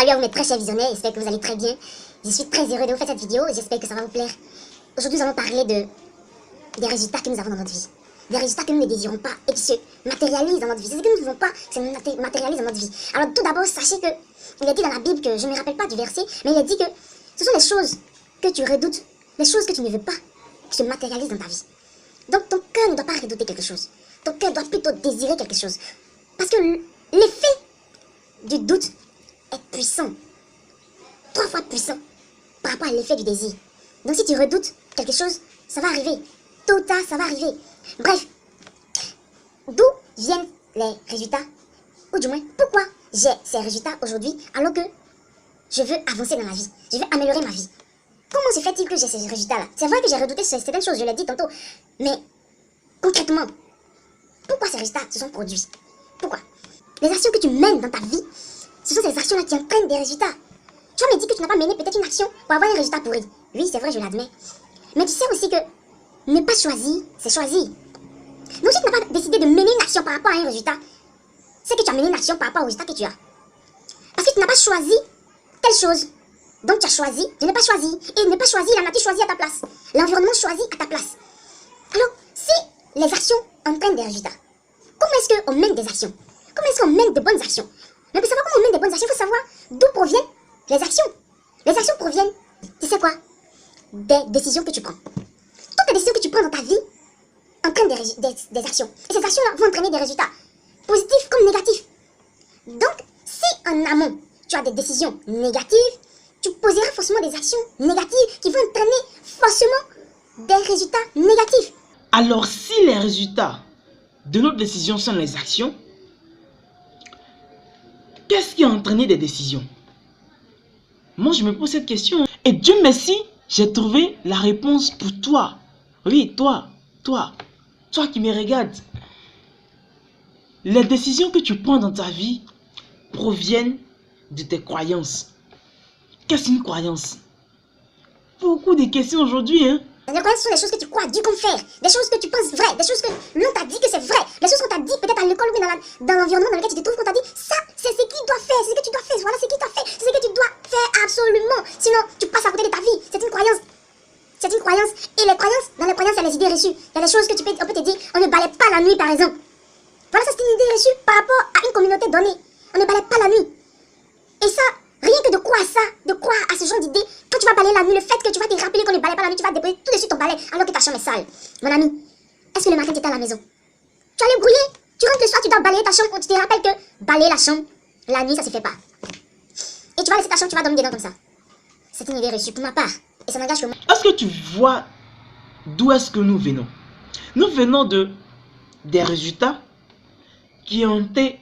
Salut à vous mes très chers visionnaires, j'espère que vous allez très bien. Je suis très heureux de vous faire cette vidéo et j'espère que ça va vous plaire. Aujourd'hui nous allons parler des résultats que nous avons dans notre vie. Des résultats que nous ne désirons pas et qui se matérialisent dans notre vie. C'est ce que nous ne voulons pas, c'est se matérialise dans notre vie. Alors tout d'abord, sachez que il est dit dans la Bible que, je ne me rappelle pas du verset, mais il est dit que ce sont les choses que tu redoutes, les choses que tu ne veux pas, qui se matérialisent dans ta vie. Donc ton cœur ne doit pas redouter quelque chose. Ton cœur doit plutôt désirer quelque chose. Parce que l'effet du doute est puissant. 3 fois puissant par rapport à l'effet du désir. Donc si tu redoutes quelque chose, ça va arriver. Tôt ou tard, ça va arriver. Bref, d'où viennent les résultats? Ou du moins, pourquoi j'ai ces résultats aujourd'hui alors que je veux avancer dans la vie? Je veux améliorer ma vie. Comment se fait-il que j'ai ces résultats-là? C'est vrai que j'ai redouté certaines choses, je l'ai dit tantôt. Mais concrètement, pourquoi ces résultats se sont produits? Pourquoi? Les actions que tu mènes dans ta vie, ce sont ces actions-là qui entraînent des résultats. Tu vas me dire que tu n'as pas mené peut-être une action pour avoir un résultat pourri. Oui, c'est vrai, je l'admets. Mais tu sais aussi que ne pas choisir, c'est choisir. Donc si tu n'as pas décidé de mener une action par rapport à un résultat, c'est que tu as mené une action par rapport au résultat que tu as. Parce que tu n'as pas choisi telle chose. Donc tu as choisi de ne pas choisir. Et ne pas choisir, la nature choisit à ta place. L'environnement choisit à ta place. Alors, si les actions entraînent des résultats, comment est-ce qu'on mène des actions? Comment est-ce qu'on mène de bonnes actions? Mais pour savoir comment on mène des bonnes actions, il faut savoir d'où proviennent les actions. Les actions proviennent, tu sais quoi? Des décisions que tu prends. Toutes les décisions que tu prends dans ta vie entraînent des actions. Et ces actions-là vont entraîner des résultats, positifs comme négatifs. Donc, si en amont, tu as des décisions négatives, tu poseras forcément des actions négatives qui vont entraîner forcément des résultats négatifs. Alors, si les résultats de notre décision sont les actions, qu'est-ce qui a entraîné des décisions? Moi, je me pose cette question. Et Dieu merci, j'ai trouvé la réponse pour toi. Oui, toi qui me regardes. Les décisions que tu prends dans ta vie proviennent de tes croyances. Qu'est-ce qu'une croyance? Beaucoup de questions aujourd'hui, hein? Les croyances sont des choses que tu crois, Dieu comme faire, des choses que tu penses vraies, des choses que l'on t'a dit que c'est vrai, des choses qu'on t'a dit peut-être à l'école ou dans l'environnement dans lequel tu te trouves, qu'on t'a dit ça, c'est ce qu'il doit faire, c'est ce que tu dois faire, voilà ce qu'il doit faire, c'est ce que tu dois faire absolument. Sinon, tu passes à côté de ta vie. C'est une croyance. C'est une croyance. Et les croyances, dans les croyances, il y a les idées reçues. Il y a des choses que on peut te dire, on ne balaie pas la nuit par exemple. Voilà, ça c'est une idée reçue par rapport à une communauté donnée. On ne balaie pas la nuit. Et ça, rien que de croire à ça, de croire à ce genre d'idée, quand tu vas balayer la nuit, le fait que tu vas te rappeler qu'on ne balaye pas la nuit, tu vas déposer tout de suite ton balai alors que ta chambre est sale. Mon ami, est-ce que le matin tu étais à la maison? Tu allais brouiller, tu rentres le soir, tu dois balayer ta chambre, tu te rappelles que balayer la chambre, la nuit ça se fait pas. Et tu vas laisser ta chambre, tu vas dormir dedans comme ça. C'est une idée reçue pour ma part. Et ça n'engage que moi. Est-ce que tu vois d'où est-ce que nous venons? Nous venons des résultats qui ont été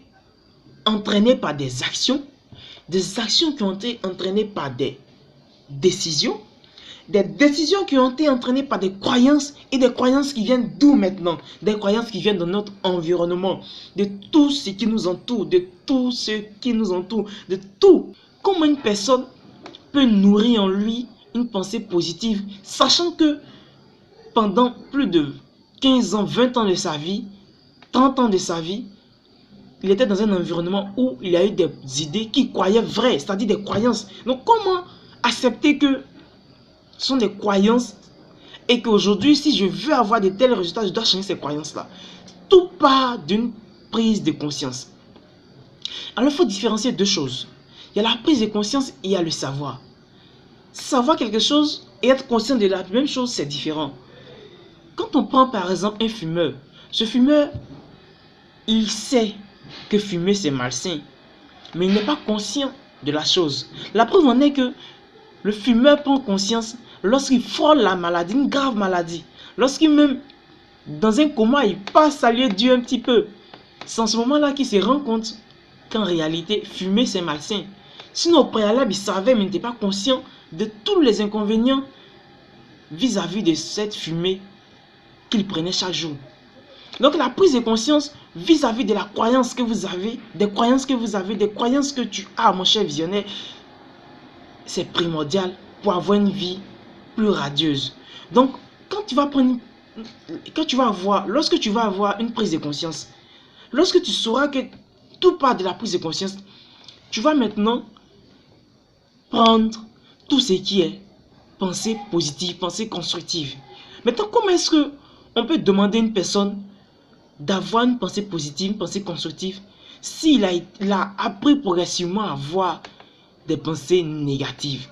entraînés par des actions qui ont été entraînées par des décisions qui ont été entraînées par des croyances, et des croyances qui viennent d'où maintenant? Des croyances qui viennent de notre environnement, de tout ce qui nous entoure, de tout. Comment une personne peut nourrir en lui une pensée positive, sachant que pendant plus de 15 ans, 20 ans de sa vie, 30 ans de sa vie, il était dans un environnement où il a eu des idées qu'il croyait vraies, c'est-à-dire des croyances. Donc comment accepter que ce sont des croyances et qu'aujourd'hui, si je veux avoir de tels résultats, je dois changer ces croyances-là? Tout part d'une prise de conscience. Alors il faut différencier deux choses. Il y a la prise de conscience et il y a le savoir. Savoir quelque chose et être conscient de la même chose, c'est différent. Quand on prend par exemple un fumeur, ce fumeur, il sait que fumer c'est malsain, mais il n'est pas conscient de la chose. La preuve en est que le fumeur prend conscience lorsqu'il frôle la maladie, une grave maladie. Lorsqu'il même dans un coma, il passe à lieu Dieu un petit peu. C'est en ce moment-là qu'il se rend compte qu'en réalité, fumer c'est malsain. Sinon au préalable, il savait mais il n'était pas conscient de tous les inconvénients vis-à-vis de cette fumée qu'il prenait chaque jour. Donc la prise de conscience vis-à-vis de la croyance que vous avez, des croyances que tu as, mon cher visionnaire, c'est primordial pour avoir une vie plus radieuse. Donc lorsque tu vas avoir une prise de conscience, lorsque tu sauras que tout part de la prise de conscience, tu vas maintenant prendre tout ce qui est pensée positive, pensée constructive. Maintenant, comment est-ce que on peut demander à une personne d'avoir une pensée positive, une pensée constructive, s'il a appris progressivement à avoir des pensées négatives?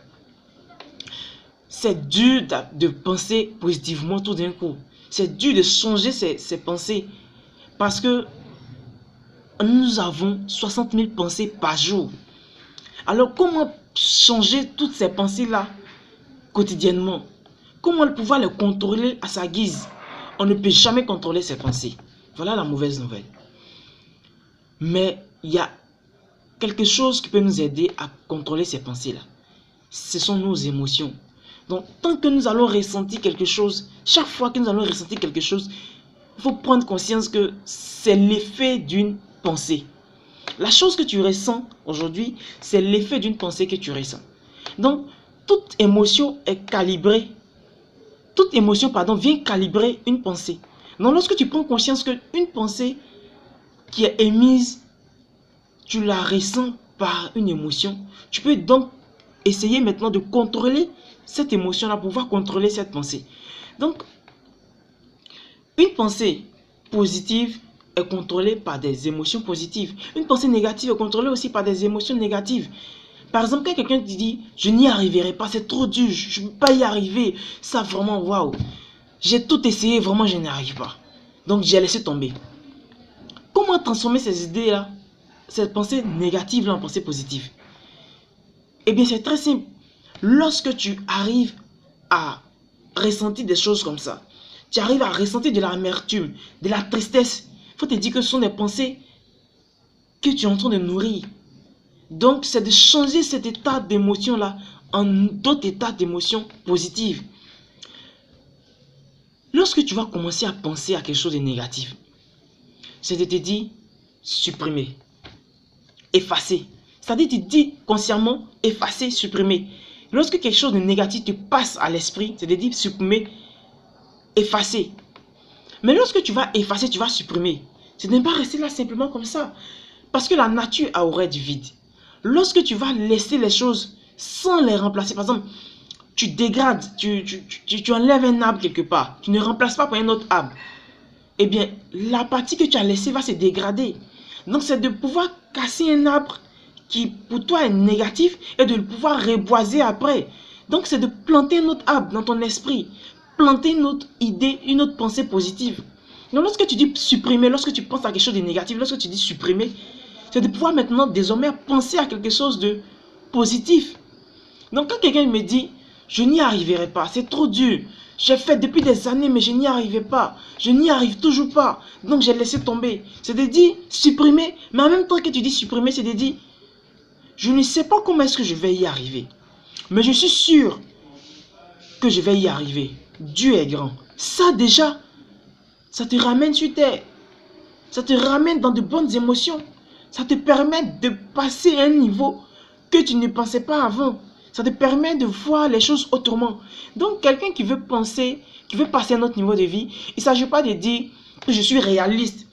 C'est dur de penser positivement tout d'un coup. C'est dur de changer ses pensées. Parce que nous avons 60 000 pensées par jour. Alors comment changer toutes ces pensées-là quotidiennement? Comment pouvoir les contrôler à sa guise? On ne peut jamais contrôler ses pensées. Voilà la mauvaise nouvelle. Mais il y a quelque chose qui peut nous aider à contrôler ces pensées-là. Ce sont nos émotions. Donc, tant que nous allons ressentir quelque chose, chaque fois que nous allons ressentir quelque chose, il faut prendre conscience que c'est l'effet d'une pensée. La chose que tu ressens aujourd'hui, c'est l'effet d'une pensée que tu ressens. Donc, toute émotion est calibrée. Toute émotion, vient calibrer une pensée. Donc, lorsque tu prends conscience qu'une pensée qui est émise, tu la ressens par une émotion, tu peux donc essayer maintenant de contrôler cette émotion-là, pour pouvoir contrôler cette pensée. Donc, une pensée positive est contrôlée par des émotions positives. Une pensée négative est contrôlée aussi par des émotions négatives. Par exemple, quand quelqu'un te dit « je n'y arriverai pas, c'est trop dur, je ne peux pas y arriver », ça vraiment, waouh, j'ai tout essayé, vraiment je n'y arrive pas. Donc j'ai laissé tomber. Comment transformer ces idées-là, cette pensée négative-là en pensée positive? Eh bien, c'est très simple. Lorsque tu arrives à ressentir des choses comme ça, tu arrives à ressentir de l'amertume, de la tristesse, il faut te dire que ce sont des pensées que tu es en train de nourrir. Donc, c'est de changer cet état d'émotion-là en d'autres états d'émotion positives. Lorsque tu vas commencer à penser à quelque chose de négatif, c'est de te dire supprimer, effacer. C'est-à-dire, tu te dis consciemment effacer, supprimer. Lorsque quelque chose de négatif te passe à l'esprit, c'est de dire supprimer, effacer. Mais lorsque tu vas effacer, tu vas supprimer. C'est de ne pas rester là simplement comme ça. Parce que la nature a horreur du vide. Lorsque tu vas laisser les choses sans les remplacer, par exemple, tu dégrades, tu enlèves un arbre quelque part, tu ne remplaces pas par un autre arbre, eh bien, la partie que tu as laissée va se dégrader. Donc, c'est de pouvoir casser un arbre qui, pour toi, est négatif et de le pouvoir reboiser après. Donc, c'est de planter un autre arbre dans ton esprit, planter une autre idée, une autre pensée positive. Donc, lorsque tu dis supprimer, lorsque tu penses à quelque chose de négatif, lorsque tu dis supprimer, c'est de pouvoir maintenant, désormais, penser à quelque chose de positif. Donc, quand quelqu'un me dit, je n'y arriverai pas, c'est trop dur, j'ai fait depuis des années, mais je n'y arrivais pas, je n'y arrive toujours pas, donc j'ai laissé tomber. C'est de dire supprimer, mais en même temps que tu dis supprimer, c'est de dire, je ne sais pas comment est-ce que je vais y arriver, mais je suis sûr que je vais y arriver. Dieu est grand. Ça déjà, ça te ramène sur terre. Ça te ramène dans de bonnes émotions. Ça te permet de passer à un niveau que tu ne pensais pas avant. Ça te permet de voir les choses autrement. Donc, quelqu'un qui veut penser, qui veut passer à un autre niveau de vie, il ne s'agit pas de dire que je suis réaliste.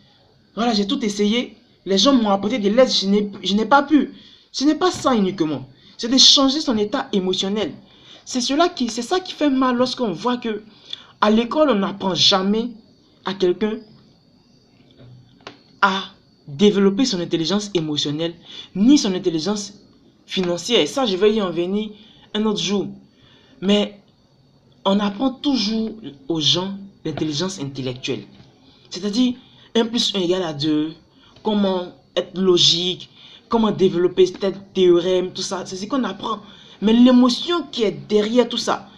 Voilà, j'ai tout essayé. Les gens m'ont apporté de l'aide, je n'ai pas pu. Ce n'est pas ça uniquement. C'est de changer son état émotionnel. C'est ça qui fait mal lorsqu'on voit que à l'école, on n'apprend jamais à quelqu'un à développer son intelligence émotionnelle, ni son intelligence financière. Et ça, je vais y en venir un autre jour. Mais on apprend toujours aux gens l'intelligence intellectuelle. C'est-à-dire 1 plus 1 égale à 2, comment être logique, comment développer tel théorème, tout ça. C'est ce qu'on apprend. Mais l'émotion qui est derrière tout ça,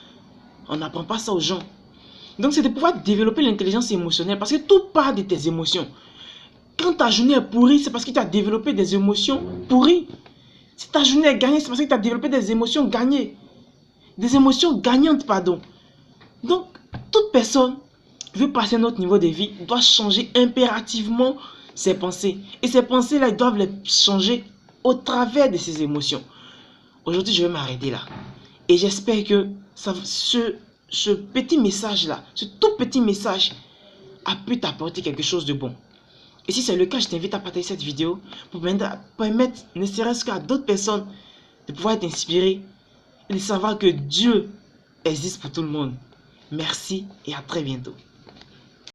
on n'apprend pas ça aux gens. Donc c'est de pouvoir développer l'intelligence émotionnelle parce que tout part de tes émotions. Quand ta journée est pourrie, c'est parce que tu as développé des émotions pourries. Si ta journée est gagnée, c'est parce que tu as développé des émotions gagnées. Des émotions gagnantes, pardon. Donc, toute personne qui veut passer à un autre niveau de vie doit changer impérativement ses pensées. Et ces pensées-là, ils doivent les changer au travers de ses émotions. Aujourd'hui, je vais m'arrêter là. Et j'espère que ce petit message-là, ce tout petit message, a pu t'apporter quelque chose de bon. Et si c'est le cas, je t'invite à partager cette vidéo pour permettre, ne serait-ce qu'à d'autres personnes, de pouvoir être inspirées et de savoir que Dieu existe pour tout le monde. Merci et à très bientôt.